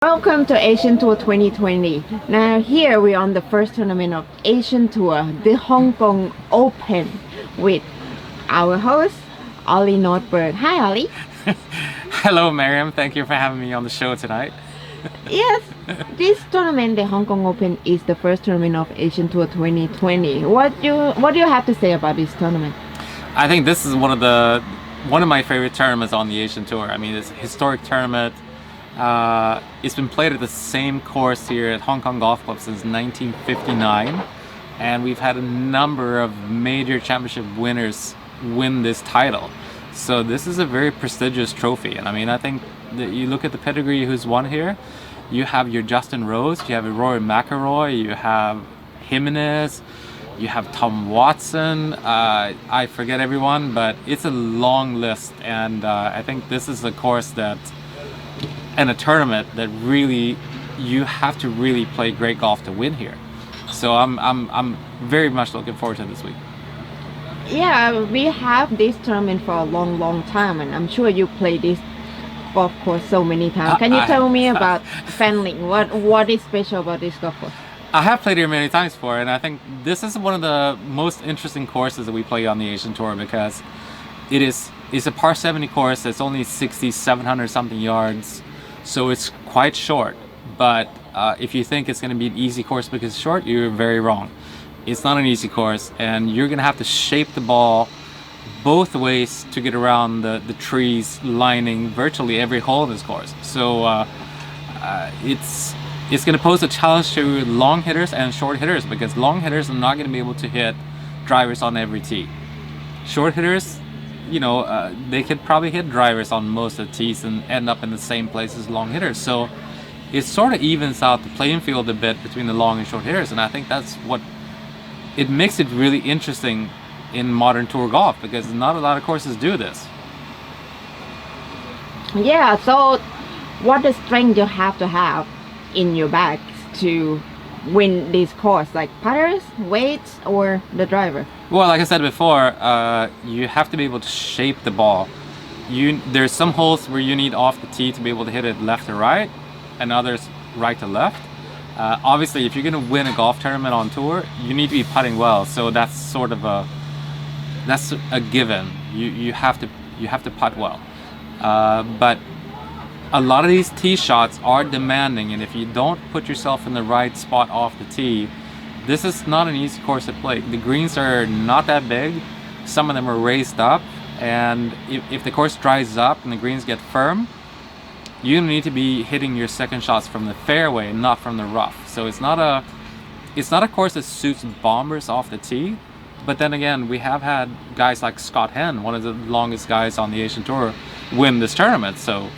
Welcome to Asian Tour 2020. Now here we're on the first tournament of Asian Tour, the Hong Kong Open, with our host, Ollie Nordberg. Hi Ollie. Hello Miriam, thank you for having me on the show tonight. Yes, this tournament, the Hong Kong Open, is the first tournament of Asian Tour 2020. What do you have to say about this tournament? I think this is one of my favorite tournaments on the Asian Tour. I mean, it's a historic tournament. It's been played at the same course here at Hong Kong Golf Club since 1959, and we've had a number of major championship winners win this title. So this is a very prestigious trophy, and I mean, I think that you look at the pedigree who's won here. You have your Justin Rose, you have your Rory McIlroy, you have Jimenez, you have Tom Watson. I forget everyone, but it's a long list, and I think this is a course that, and a tournament that really you have to really play great golf to win here. So I'm very much looking forward to this week. Yeah, we have this tournament for a long time, and I'm sure you play this golf course so many times. Can you tell me about Fanling? What is special about this golf course? I have played here many times before, and I think this is one of the most interesting courses that we play on the Asian Tour because it's a par 70 course that's only 700 something yards, so it's quite short. But if you think it's going to be an easy course because it's short, you're very wrong. It's not an easy course, and you're going to have to shape the ball both ways to get around the trees lining virtually every hole in this course. So it's going to pose a challenge to long hitters and short hitters because long hitters are not going to be able to hit drivers on every tee. Short hitters, they could probably hit drivers on most of the tees and end up in the same place as long hitters. So it sort of evens out the playing field a bit between the long and short hitters, and I think that's what it makes it really interesting in modern tour golf because not a lot of courses do this. Yeah, so what the strength you have to have in your bag to win this course, like putters, weights, or the driver? Well, like I said before, you have to be able to shape the ball. There's some holes where you need off the tee to be able to hit it left to right, and others right to left. Obviously, if you're going to win a golf tournament on tour, you need to be putting well. So that's sort of a given. You have to putt well. But a lot of these tee shots are demanding, and if you don't put yourself in the right spot off the tee, this is not an easy course to play. The greens are not that big. Some of them are raised up, and if the course dries up and the greens get firm, you need to be hitting your second shots from the fairway, not from the rough. So it's not a course that suits bombers off the tee. But then again, we have had guys like Scott Henn, one of the longest guys on the Asian Tour, win this tournament. So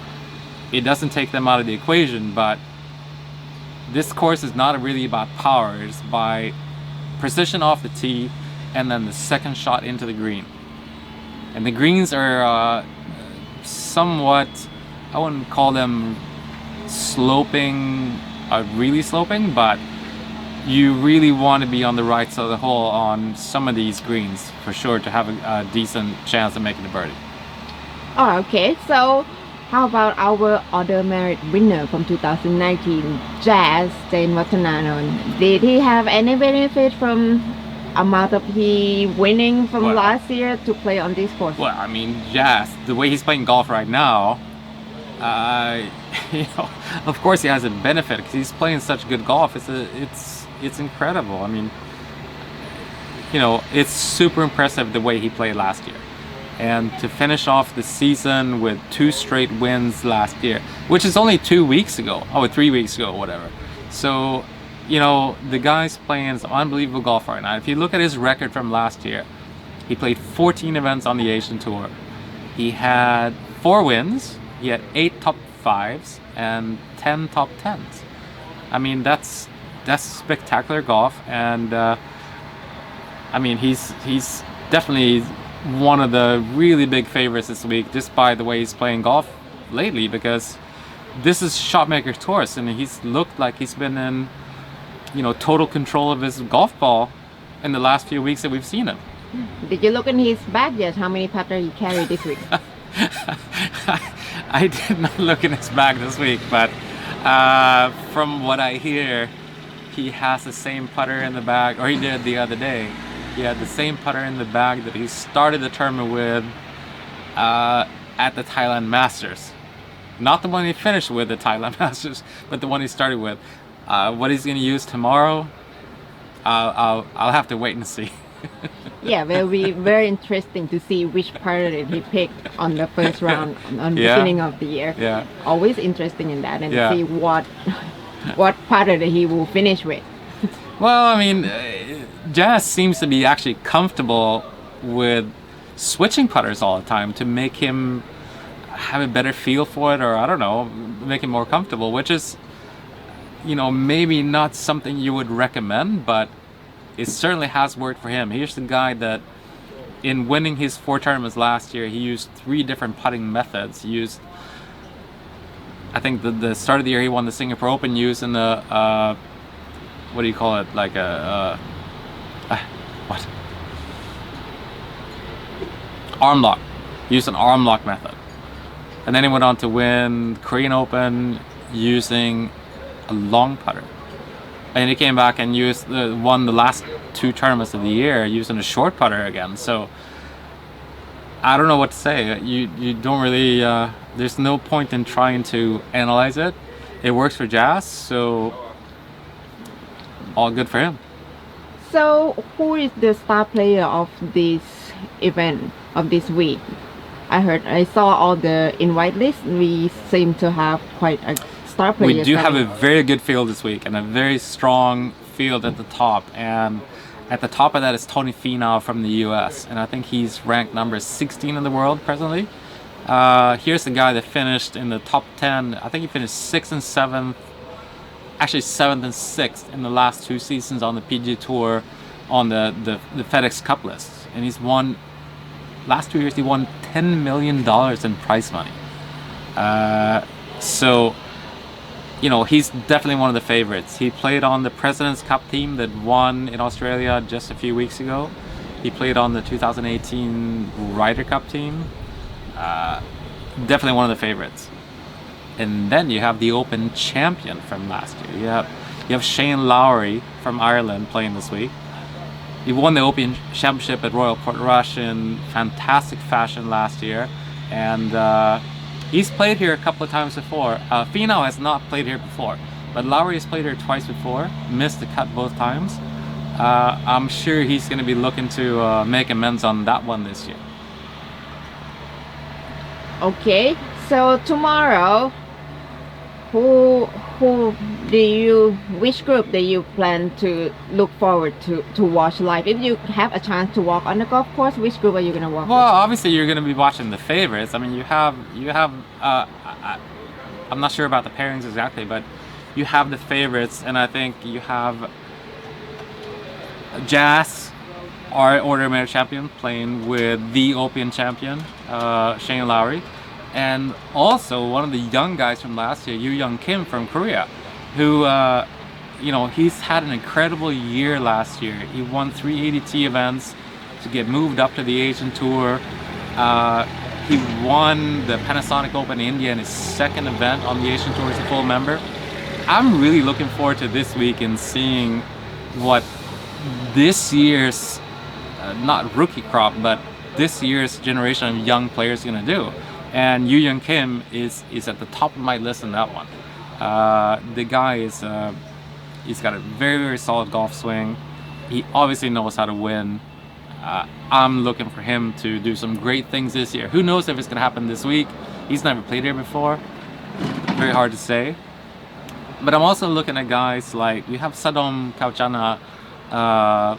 it doesn't take them out of the equation, but this course is not really about power. It's by precision off the tee and then the second shot into the green. And the greens are somewhat, I wouldn't call them sloping, really sloping, but you really want to be on the right side of the hole on some of these greens for sure to have a decent chance of making the birdie. Oh, okay. So how about our other merit winner from 2019, Jazz Jane Watananon? Did he have any benefit from amount of he winning from last year to play on this course? Well, I mean, Jazz, the way he's playing golf right now, of course he has a benefit because he's playing such good golf. It's incredible. I mean, it's super impressive the way he played last year. And to finish off the season with 2 straight wins last year, which is only 3 weeks ago, whatever. So, the guy's playing some unbelievable golf right now. If you look at his record from last year, he played 14 events on the Asian Tour. He had 4 wins, he had 8 top 5s and 10 top 10s. I mean, that's spectacular golf, and I mean, he's definitely one of the really big favorites this week just by the way he's playing golf lately, because this is Shotmaker's course and he's looked like he's been in total control of his golf ball in the last few weeks that we've seen him. Did you look in his bag yet? How many putters he carried this week? I did not look in his bag this week, but From what I hear, he has the same putter in the bag, or he did the other day. He had the same putter in the bag that he started the tournament with at the Thailand Masters. Not the one he finished with the Thailand Masters, but the one he started with. What he's going to use tomorrow, I'll have to wait and see. Yeah, will be very interesting to see which putter that he picked on the first round on the Yeah. beginning of the year. Yeah. Always interesting in that, and Yeah. see what putter that he will finish with. Well, I mean, Jazz seems to be actually comfortable with switching putters all the time to make him have a better feel for it, or I don't know, make him more comfortable, which is, maybe not something you would recommend, but it certainly has worked for him. Here's the guy that, in winning his 4 tournaments last year, he used 3 different putting methods. He used, I think the start of the year he won the Singapore Open using the what do you call it? Like what? Arm lock. He used an arm lock method. And then he went on to win Korean Open using a long putter. And he came back and won the last 2 tournaments of the year using a short putter again. So I don't know what to say. You don't really. There's no point in trying to analyze it. It works for Jazz, so all good for him. So, who is the star player of this event of this week? I saw all the invite list. We seem to have quite a star player. We do have a coming. very good field this week and a very strong field at the top. And at the top of that is Tony Finau from the US. And I think he's ranked number 16 in the world presently. Here's the guy that finished in the top 10. I think he finished 6th and 7th. Actually 7th and 6th in the last 2 seasons on the PGA Tour on the FedEx Cup list. And he's won, last 2 years he won $10 million in prize money. So, he's definitely one of the favorites. He played on the President's Cup team that won in Australia just a few weeks ago. He played on the 2018 Ryder Cup team. Definitely one of the favorites. And then you have the Open champion from last year. You have Shane Lowry from Ireland playing this week. He won the Open Championship at Royal Portrush in fantastic fashion last year, and he's played here a couple of times before. Finau has not played here before, but Lowry has played here twice before, missed the cut both times. I'm sure he's going to be looking to make amends on that one this year. Okay, so tomorrow, which group do you plan to look forward to watch live? If you have a chance to walk on the golf course, which group are you gonna walk Well, obviously you're going to be watching the favorites. I mean, you have. I'm not sure about the pairings exactly, but you have the favorites, and I think you have Jazz, our Order of Merit champion, playing with the Open champion, Shane Lowry, and also one of the young guys from last year, Yoo Young Kim from Korea, who, he's had an incredible year last year. He won 3 ADT events to get moved up to the Asian Tour. He won the Panasonic Open India in his 2nd event on the Asian Tour as a full member. I'm really looking forward to this week and seeing what this year's, not rookie crop, but this year's generation of young players is going to do. And Yoo Young Kim is at the top of my list in that one. The guy he's got a very, very solid golf swing. He obviously knows how to win. I'm looking for him to do some great things this year. Who knows if it's going to happen this week? He's never played here before. Very hard to say. But I'm also looking at guys like, we have Sadom Kauchana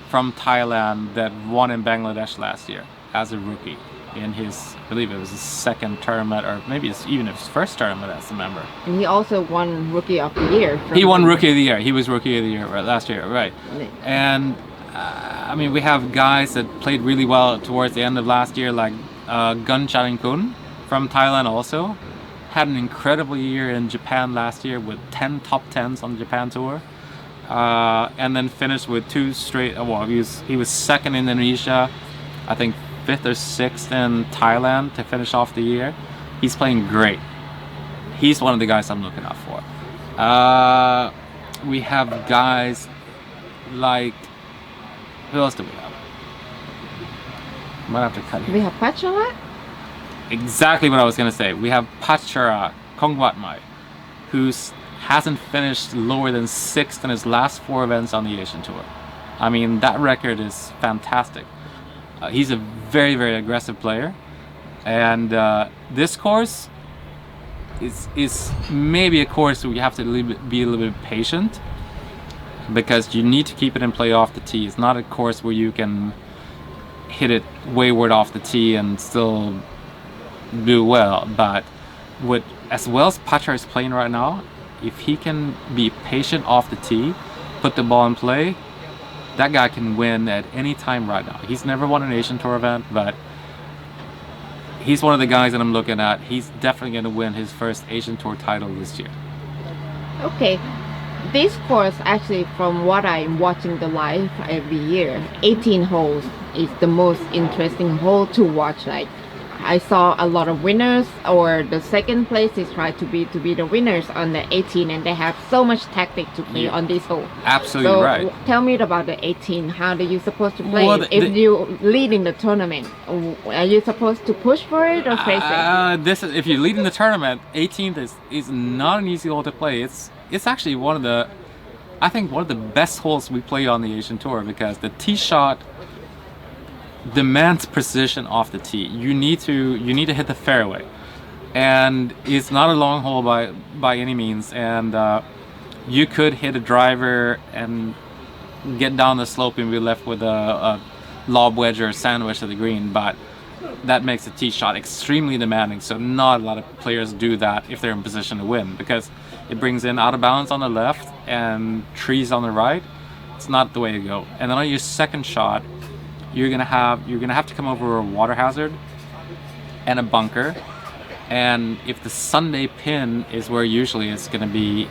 from Thailand that won in Bangladesh last year as a rookie in his, I believe it was his 2nd tournament, or maybe it's even his 1st tournament as a member. And he also won Rookie of the Year. He won Rookie of the Year. He was Rookie of the Year last year, right? And we have guys that played really well towards the end of last year, like Gun Charinkun from Thailand also. Had an incredible year in Japan last year with 10 top 10s on the Japan Tour. And then finished with 2 straight, he was 2nd in Indonesia, I think 5th or 6th in Thailand to finish off the year. He's playing great. He's one of the guys I'm looking out for. We have guys like, who else do we have? Might have to cut We here. have Pachala. Exactly what I was gonna say. We have Pachara Kongwatmai, who hasn't finished lower than 6th in his last 4 events on the Asian Tour. I mean, that record is fantastic. He's a very, very aggressive player, and this course is maybe a course where you have to be a little bit patient, because you need to keep it in play off the tee. It's not a course where you can hit it wayward off the tee and still do well. But with as well as Pachar is playing right now, if he can be patient off the tee, put the ball in play, that guy can win at any time right now. He's never won an Asian Tour event, but he's one of the guys that I'm looking at. He's definitely going to win his first Asian Tour title this year. Okay, this course actually, from what I'm watching the live every year, 18 holes is the most interesting hole to watch. Like, I saw a lot of winners, or the second place is try to be the winners on the 18, and they have so much tactic to play Yeah. on this hole. Absolutely So right. tell me about the 18. How do you supposed to play Well, it? If you lead in the tournament, are you supposed to push for it or face it? This is, if you lead in the tournament, 18th is not an easy hole to play. It's actually one of the, I think one of the best holes we play on the Asian Tour, because the tee shot demands precision off the tee. You need to hit the fairway, and it's not a long hole by any means. And you could hit a driver and get down the slope and be left with a lob wedge or a sandwich to the green, but that makes the tee shot extremely demanding. So not a lot of players do that if they're in position to win, because it brings in out of bounds on the left and trees on the right. It's not the way to go. And then on your second shot, you're gonna have to come over a water hazard and a bunker. And if the Sunday pin is where usually it's gonna be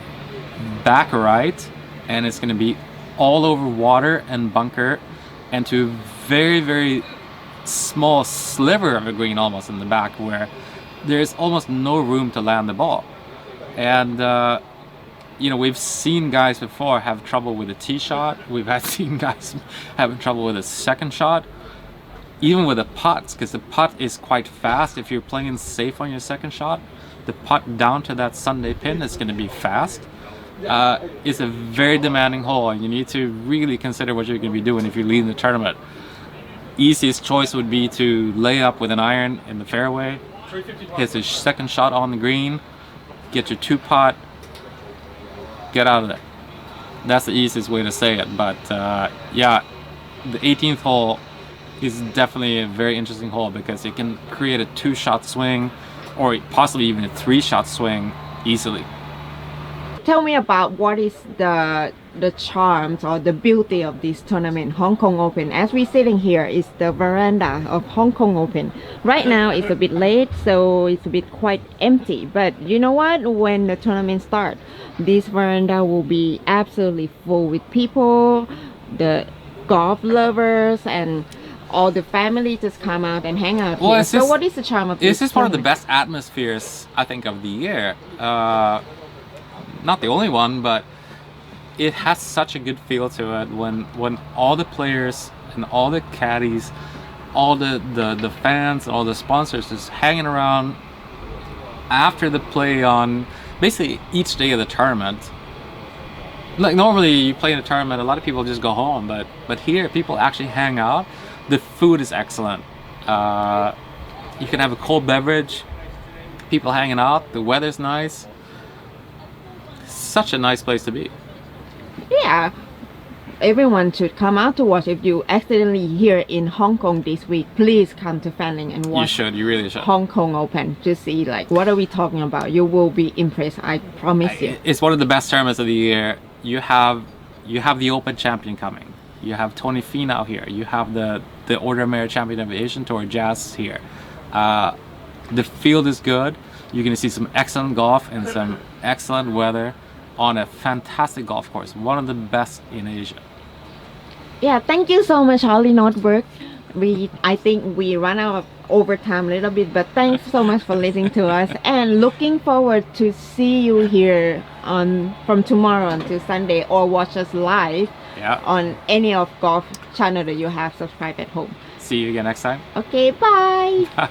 back right, and it's gonna be all over water and bunker, and to a very, very small sliver of a green almost in the back, where there's almost no room to land the ball. And we've seen guys before have trouble with a tee shot. We've seen guys having trouble with a second shot, even with the putts, because the putt is quite fast. If you're playing safe on your second shot, the putt down to that Sunday pin is going to be fast. It's a very demanding hole, and you need to really consider what you're going to be doing if you're leading the tournament. Easiest choice would be to lay up with an iron in the fairway, hit your second shot on the green, get your 2-putt, get out of there. That's the easiest way to say it. But yeah, the 18th hole is definitely a very interesting hole, because it can create a 2-shot swing, or possibly even a 3-shot swing easily. Tell me about what is the charms or the beauty of this tournament, Hong Kong Open. As we're sitting here, is the veranda of Hong Kong Open. Right now it's a bit late, so it's a bit quite empty. But you know what? When the tournament starts, this veranda will be absolutely full with people, the golf lovers, and all the family just come out and hang out here. So what is the charm of this? This is one of the tournament? best atmospheres, I think, of the year. Not the only one, but it has such a good feel to it when all the players and all the caddies, all the fans, all the sponsors just hanging around after the play on basically each day of the tournament. Like, normally you play in a tournament, a lot of people just go home, but here people actually hang out. The food is excellent. You can have a cold beverage, people hanging out, the weather's nice. Such a nice place to be. Yeah, everyone should come out to watch. If you accidentally here in Hong Kong this week, please come to Fanling and watch. You really should. Hong Kong Open to see like what are we talking about. You will be impressed, I promise you. It's one of the best tournaments of the year. You have the Open champion coming. You have Tony Finau here. You have the Order of Merit champion of the Asian Tour, Jazz, here. The field is good. You're going to see some excellent golf and some excellent weather on a fantastic golf course, one of the best in Asia. Yeah, thank you so much, Holly Nordberg. I think we ran out of overtime a little bit, but thanks so much for listening to us, and looking forward to see you here on from tomorrow until Sunday, or watch us live Yeah. on any of golf channel that you have subscribed at home. See you again next time. Okay, bye. Bye.